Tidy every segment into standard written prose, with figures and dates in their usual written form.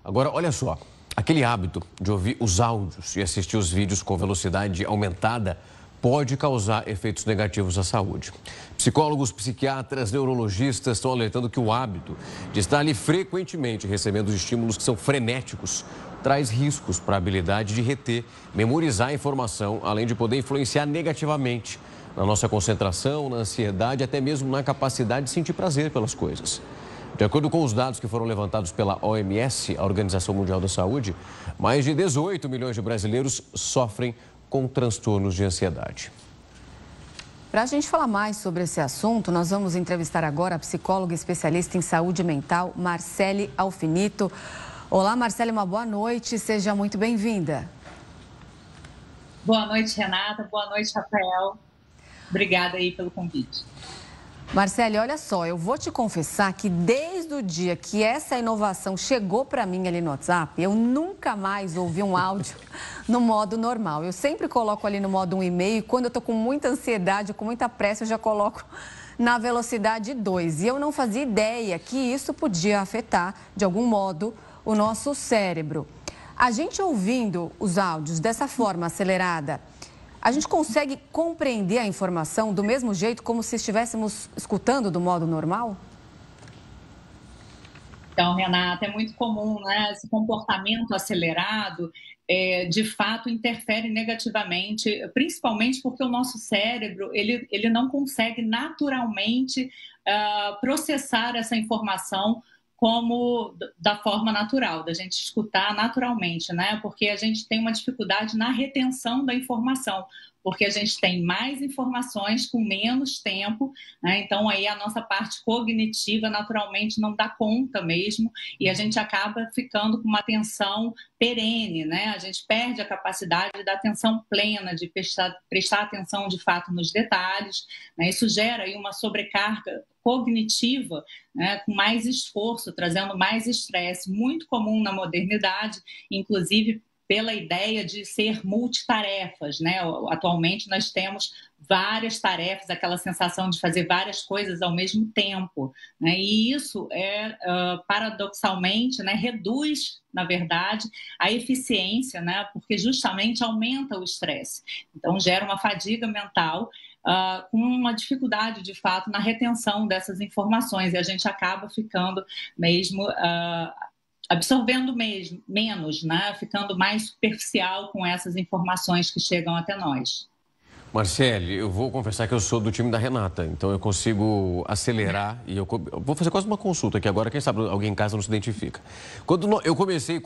Agora, olha só, aquele hábito de ouvir os áudios e assistir os vídeos com velocidade aumentada pode causar efeitos negativos à saúde. Psicólogos, psiquiatras, neurologistas estão alertando que o hábito de estar ali frequentemente recebendo os estímulos que são frenéticos traz riscos para a habilidade de reter, memorizar a informação, além de poder influenciar negativamente na nossa concentração, na ansiedade, até mesmo na capacidade de sentir prazer pelas coisas. De acordo com os dados que foram levantados pela OMS, a Organização Mundial da Saúde, mais de 18 milhões de brasileiros sofrem com transtornos de ansiedade. Para a gente falar mais sobre esse assunto, nós vamos entrevistar agora a psicóloga especialista em saúde mental, Marcele Alfinito. Olá, Marcele, uma boa noite, seja muito bem-vinda. Boa noite, Renata, boa noite, Rafael. Obrigada aí pelo convite. Marcele, olha só, eu vou te confessar que desde o dia que essa inovação chegou para mim ali no WhatsApp, eu nunca mais ouvi um áudio no modo normal. Eu sempre coloco ali no modo 1,5 e quando eu estou com muita ansiedade, com muita pressa, eu já coloco na velocidade 2. E eu não fazia ideia que isso podia afetar, de algum modo, o nosso cérebro. A gente ouvindo os áudios dessa forma acelerada, a gente consegue compreender a informação do mesmo jeito como se estivéssemos escutando do modo normal? Então, Renata, é muito comum, né? Esse comportamento acelerado, de fato, interfere negativamente, principalmente porque o nosso cérebro, ele não consegue naturalmente processar essa informação como da forma natural, da gente escutar naturalmente, né? Porque a gente tem uma dificuldade na retenção da informação, porque a gente tem mais informações com menos tempo, né? Então aí a nossa parte cognitiva naturalmente não dá conta mesmo e a gente acaba ficando com uma atenção perene, né? A gente perde a capacidade da atenção plena, de prestar atenção de fato nos detalhes, né? Isso gera aí uma sobrecarga cognitiva, né, com mais esforço, trazendo mais estresse, muito comum na modernidade, inclusive pela ideia de ser multitarefas, né? Atualmente nós temos várias tarefas, aquela sensação de fazer várias coisas ao mesmo tempo, né? E isso paradoxalmente, né, reduz, na verdade, a eficiência, né? Porque justamente aumenta o estresse. Então gera uma fadiga mental, com uma dificuldade, de fato, na retenção dessas informações. E a gente acaba ficando mesmo absorvendo menos, né? Ficando mais superficial com essas informações que chegam até nós. Marcele, eu vou confessar que eu sou do time da Renata, então eu consigo acelerar e eu vou fazer quase uma consulta aqui agora, quem sabe alguém em casa não se identifica. Quando eu comecei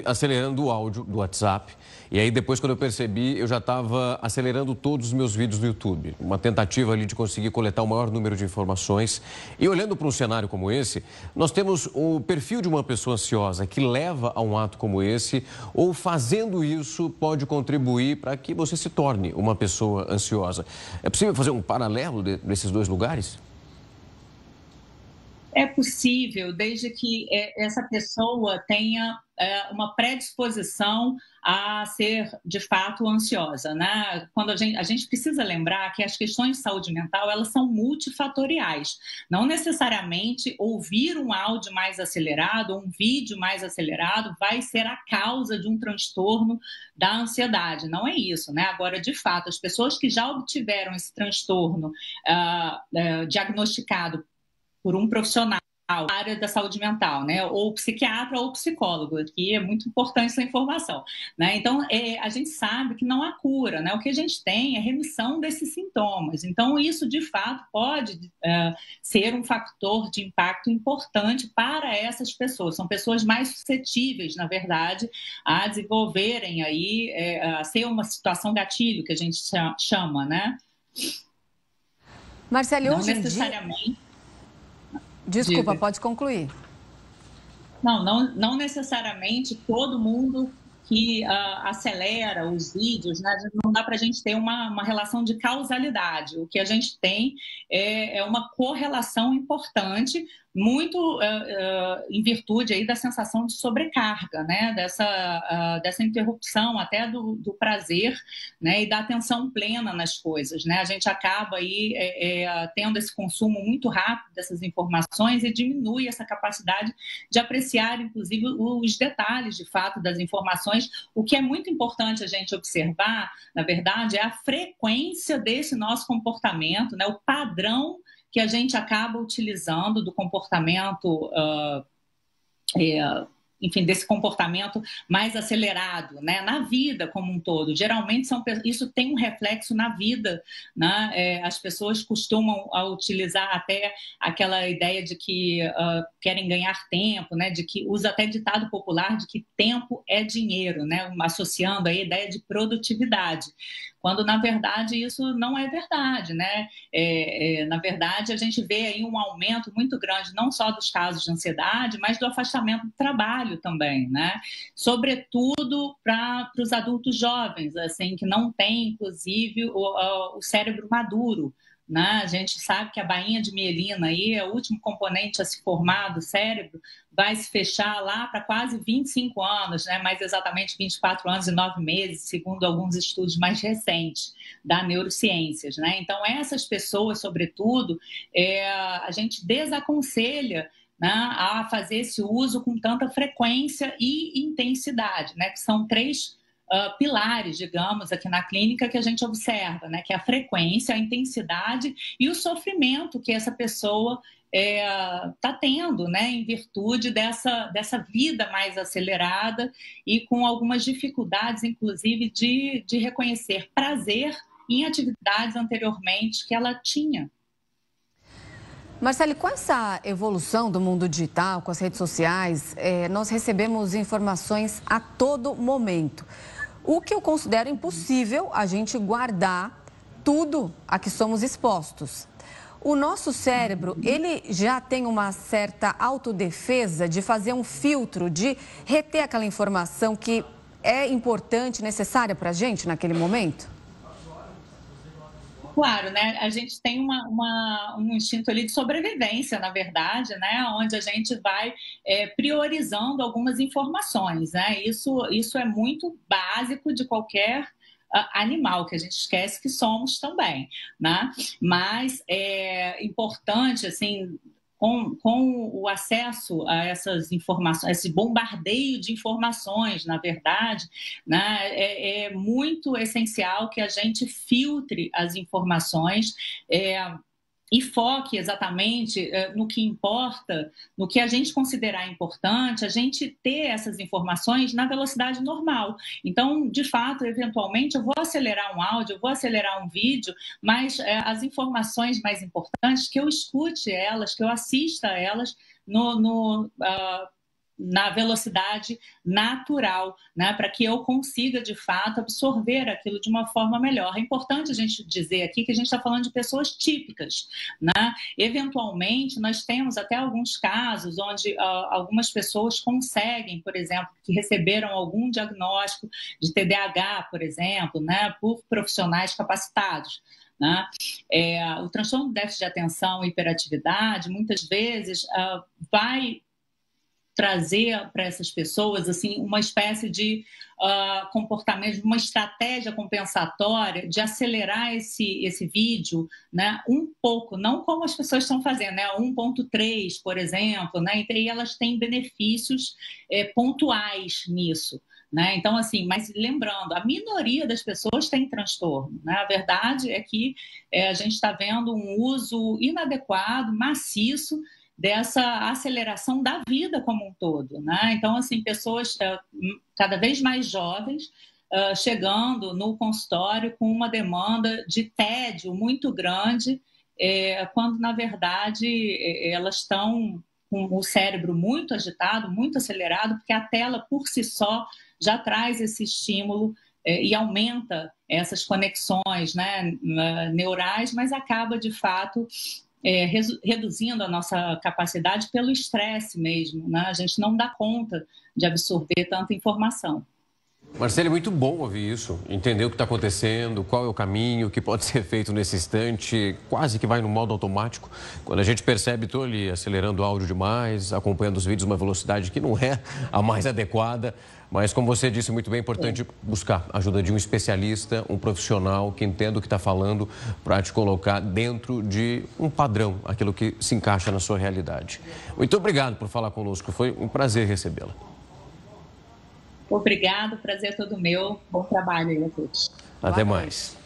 acelerando o áudio do WhatsApp, e aí depois quando eu percebi, eu já estava acelerando todos os meus vídeos no YouTube, uma tentativa ali de conseguir coletar o maior número de informações. E olhando para um cenário como esse, nós temos o perfil de uma pessoa ansiosa que leva a um ato como esse, ou fazendo isso pode contribuir para que você se torne uma pessoa ansiosa. É possível fazer um paralelo desses dois lugares? É possível, desde que essa pessoa tenha uma predisposição a ser, de fato, ansiosa, né? Quando a gente precisa lembrar que as questões de saúde mental, elas são multifatoriais. Não necessariamente ouvir um áudio mais acelerado, um vídeo mais acelerado, vai ser a causa de um transtorno da ansiedade. Não é isso, né? Agora, de fato, as pessoas que já obtiveram esse transtorno diagnosticado por um profissional da área da saúde mental, né? Ou psiquiatra ou psicólogo, que é muito importante essa informação, né? Então, a gente sabe que não há cura, né? O que a gente tem é remissão desses sintomas. Então, isso, de fato, pode ser um fator de impacto importante para essas pessoas. São pessoas mais suscetíveis, na verdade, a desenvolverem aí, a ser uma situação gatilho, que a gente chama, né? Marcele, hoje necessariamente... Desculpa, pode concluir. Não necessariamente todo mundo que acelera os vídeos, né? Não dá para a gente ter uma relação de causalidade. O que a gente tem é uma correlação importante, muito em virtude aí da sensação de sobrecarga, né? Dessa interrupção até do prazer, né? E da atenção plena nas coisas, né? A gente acaba aí tendo esse consumo muito rápido dessas informações e diminui essa capacidade de apreciar, inclusive, os detalhes, de fato, das informações. O que é muito importante a gente observar, na verdade, é a frequência desse nosso comportamento, né? O padrão que a gente acaba utilizando do comportamento, enfim, desse comportamento mais acelerado, né, na vida como um todo. Geralmente isso tem um reflexo na vida, né? As pessoas costumam utilizar até aquela ideia de que querem ganhar tempo, né? De que usa até ditado popular de que tempo é dinheiro, né? Associando a ideia de produtividade, quando na verdade isso não é verdade, né? Na verdade, a gente vê aí um aumento muito grande, não só dos casos de ansiedade, mas do afastamento do trabalho também, né? Sobretudo para os adultos jovens, assim, que não têm, inclusive, o cérebro maduro, né? A gente sabe que a bainha de mielina aí é o último componente a se formar do cérebro, vai se fechar lá para quase 25 anos, né? Mais exatamente 24 anos e 9 meses, segundo alguns estudos mais recentes da neurociências, né? Então, essas pessoas, sobretudo, a gente desaconselha, né, a fazer esse uso com tanta frequência e intensidade, né? Que são três pilares, digamos, aqui na clínica que a gente observa, né? Que é a frequência, a intensidade e o sofrimento que essa pessoa está tendo, né? Em virtude dessa vida mais acelerada e com algumas dificuldades, inclusive, de reconhecer prazer em atividades anteriormente que ela tinha. Marcele, com essa evolução do mundo digital, com as redes sociais, nós recebemos informações a todo momento. O que eu considero impossível a gente guardar tudo a que somos expostos. O nosso cérebro, ele já tem uma certa autodefesa de fazer um filtro, de reter aquela informação que é importante, necessária para a gente naquele momento? Claro, né? A gente tem um instinto ali de sobrevivência, na verdade, né? Onde a gente vai priorizando algumas informações, né? Isso é muito básico de qualquer animal, que a gente esquece que somos também, né? Mas é importante, assim, com o acesso a essas informações, esse bombardeio de informações, na verdade, né, é muito essencial que a gente filtre as informações e foque exatamente no que importa, no que a gente considerar importante, a gente ter essas informações na velocidade normal. Então, de fato, eventualmente, eu vou acelerar um áudio, eu vou acelerar um vídeo, mas as informações mais importantes, que eu escute elas, que eu assista a elas na velocidade natural, né, para que eu consiga, de fato, absorver aquilo de uma forma melhor. É importante a gente dizer aqui que a gente está falando de pessoas típicas, né? Eventualmente, nós temos até alguns casos onde algumas pessoas conseguem, por exemplo, que receberam algum diagnóstico de TDAH, por exemplo, né, por profissionais capacitados. Né? O transtorno do déficit de atenção e hiperatividade, muitas vezes, vai trazer para essas pessoas assim uma espécie de comportamento, uma estratégia compensatória de acelerar esse vídeo, né, um pouco, não como as pessoas estão fazendo, né, 1.3, por exemplo, né, e elas têm benefícios pontuais nisso. Né? Então, assim, mas lembrando, a minoria das pessoas tem transtorno. Né? A verdade é que a gente está vendo um uso inadequado, maciço, dessa aceleração da vida como um todo, né? Então, assim, pessoas cada vez mais jovens chegando no consultório com uma demanda de tédio muito grande, quando, na verdade, elas estão com o cérebro muito agitado, muito acelerado, porque a tela, por si só, já traz esse estímulo e aumenta essas conexões, né, neurais, mas acaba, de fato, reduzindo a nossa capacidade pelo estresse mesmo, né? A gente não dá conta de absorver tanta informação. Marcelo, é muito bom ouvir isso, entender o que está acontecendo, qual é o caminho, o que pode ser feito nesse instante, quase que vai no modo automático. Quando a gente percebe, estou ali acelerando o áudio demais, acompanhando os vídeos numa velocidade que não é a mais adequada, mas como você disse, muito bem, é importante buscar a ajuda de um especialista, um profissional que entenda o que está falando para te colocar dentro de um padrão, aquilo que se encaixa na sua realidade. Muito obrigado por falar conosco, foi um prazer recebê-la. Obrigado, prazer é todo meu. Bom trabalho aí a todos. Até mais.